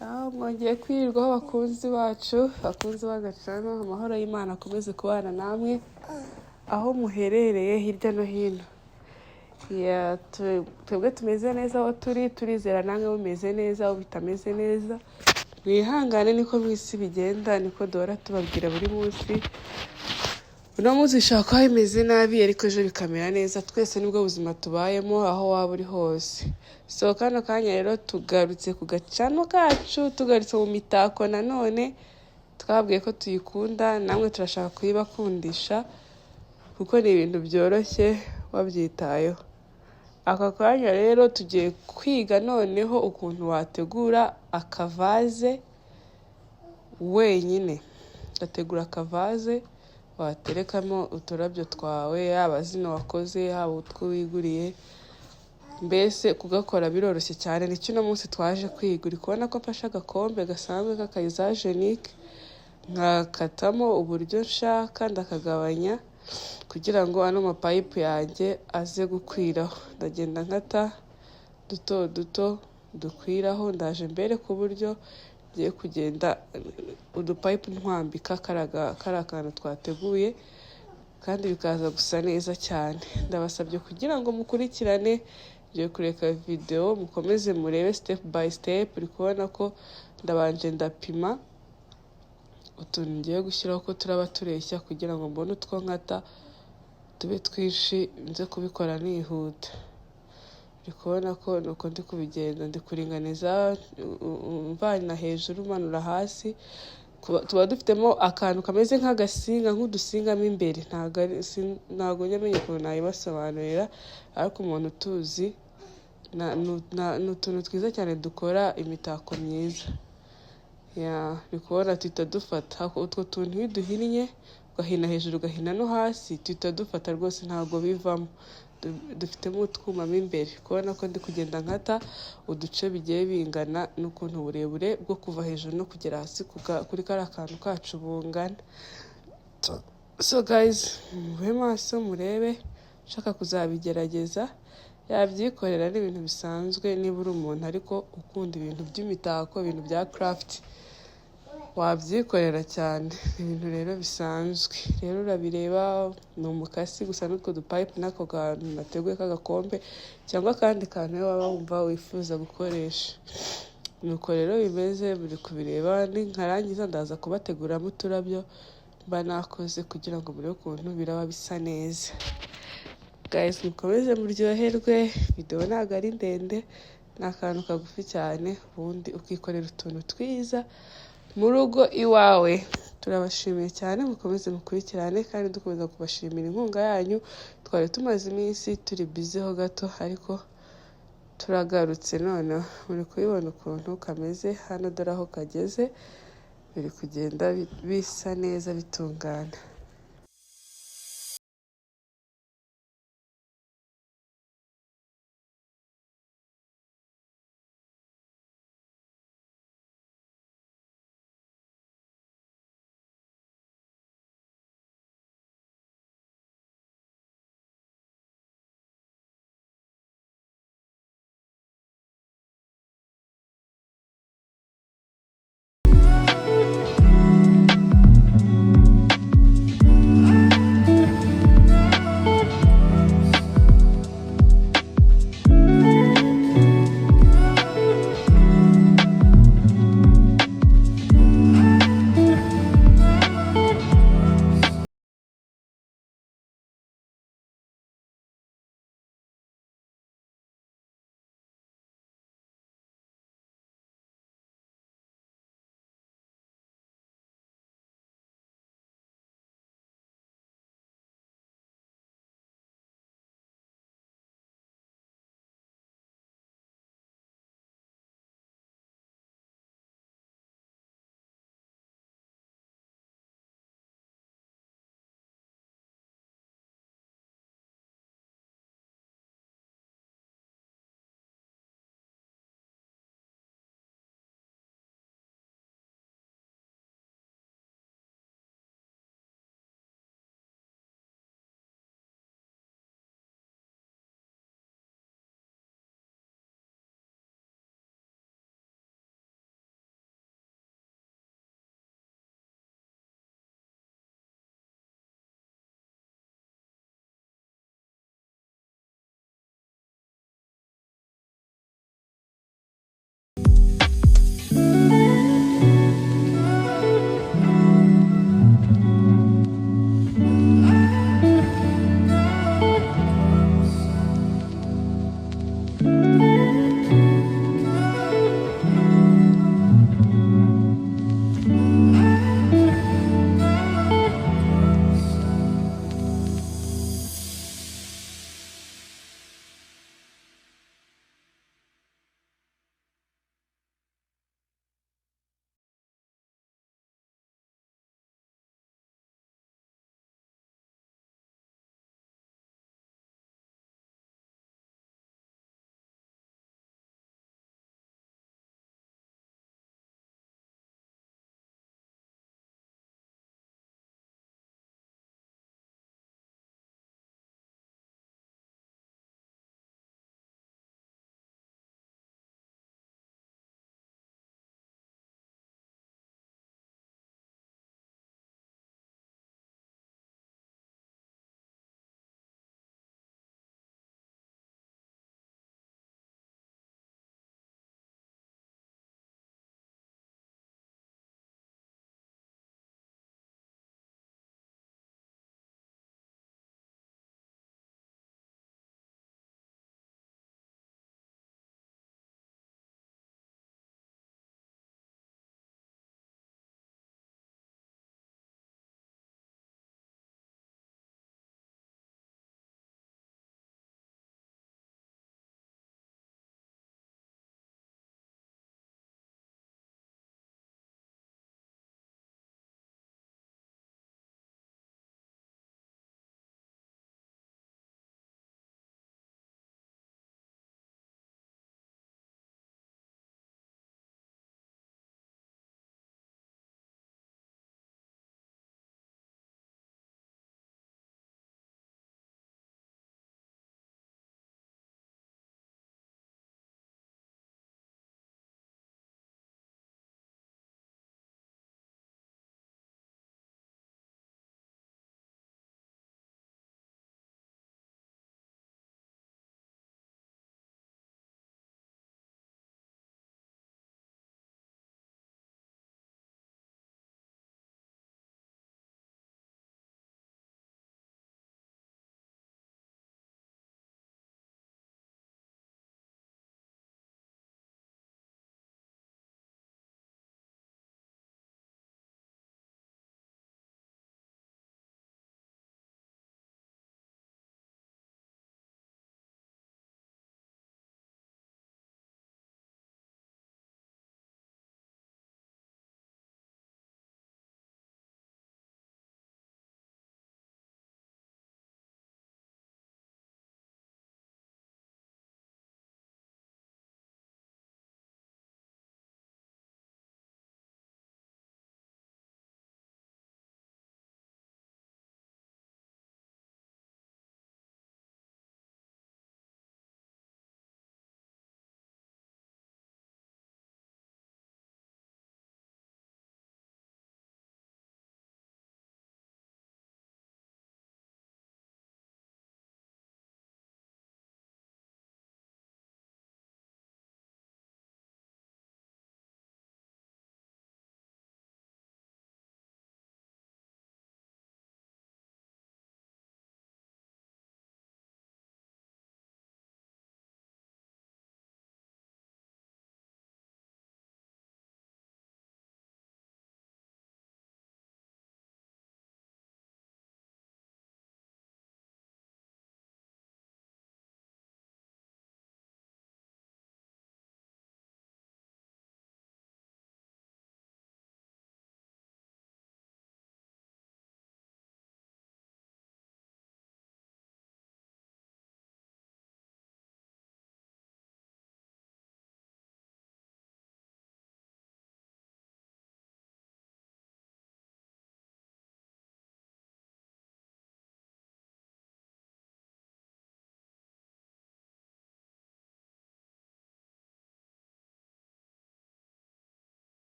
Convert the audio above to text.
Mwongeye kwirirwaho bakunzi bacu, bakunzi b'agacano, amahoro y'Imana akomeze kubana namwe aho muherereye hirya no hino. Twebwe tumeze neza aho turizera namwe mumeze neza, aho bitameze neza. Mwihangane niko mu isi bigenda, niko duhora tubabwira buri munsi. Uno munsi bishobora kuba bimeze nabi ariko ejo bikamera neza. Twese nibwo buzima tubayemo aho waba uri hose. So kano kanya rero tugarutse ku gacano kacu, tugarutse mu mitako nanone. Twabwiye ko tuyikunda, namwe turashaka kuyibakundisha kuko ni ibintu byoroshye wabyitayeho. Aka kanya rero tugiye kwiga noneho ukuntu wategura akavaze wenyine. Gategura akavaze waterekamo uturabyo twawe, yaba zino wakoze, yaba utwo wiguriye. Mbese kugakora biroroshye cyane. Nicyo uno munsi twaje kwiga. Uri kubona ko mfashe agakombe gasanzwe k'akayizajenike, nkakatamo uburyo nshaka, ndakagabanya kugira ngo ano mapayipu yanjye aze gukwiraho. Ndagenda nkata duto duto dukwiraho. Ndaje mbere ku buryo ngiye kugenda udupayipu ntwambika kari akantu twateguye kandi bikaza gusa neza cyane. Ndabasabye kugira ngo mukurikirane, ngiye kureka video mukomeze murebe step by step. Uri kubona ko ndabanje ndapima utuntu ngiye gushyiraho ko turaba tureshya kugira ngo mbone utwo nkata tube twinshi, nze kubikora nihuta. Uri kubona ko nuko ndi kubigenda, ndi kuringaniza mvana hejuru manura hasi. Tuba dufitemo akantu kameze nk'agasinga, nk'udusingamo imbere. Ntago nyamenye ukuntu nayibasobanurira, ariko umuntu tuzi ni utuntu twiza cyane dukora imitako myiza. Uri kubona tuhita dufata utwo tuntu iyo duhinnye, ugahina hejuru ugahina no hasi, tuhita dufata rwose ntabwo bivamo. Dufitemo utwuma mo imbere. Kubona ko ndi kugenda nkata uduce bigiye bingana n'ukuntu uburebure bwo kuva hejuru no kugera hasi kuri kariya kantu kacu bungana. So guys, mube maso murebe, nshaka kuzabigerageza. Yabyikorera ni ibintu bisanzwe niba uri umuntu ariko ukunda ibintu by'imitako, ibintu bya craft, wabyikorera cyane. Ibintu rero bisanzwe. Rero urabireba, ni umukasi gusa n'utwo dupayipu n'ako kantu nateguye k'agakombe cyangwa akandi kantu waba wumva wifuza gukoresha. Nuko rero bimeze, muri kubireba. Nkarangiza ndaza kubateguramo uturabyo mba nakoze kugira ngo murebe ukuntu biraba bisa neza. Guys, mukomeze muryoherwe. Video ntabwo ari ndende, ni akantu kagufi cyane, ubundi ukikorera utuntu twiza mu rugo iwawe. Turabashimiye cyane, mukomeze mukurikirane kandi dukomeza kubashimira inkunga yanyu. Twari tumaze iminsi turi busy ho gato ariko turagarutse noneho. Muri kubibona ukuntu kameze hano, dore aho kageze. Biri kugenda bisa neza bitungana.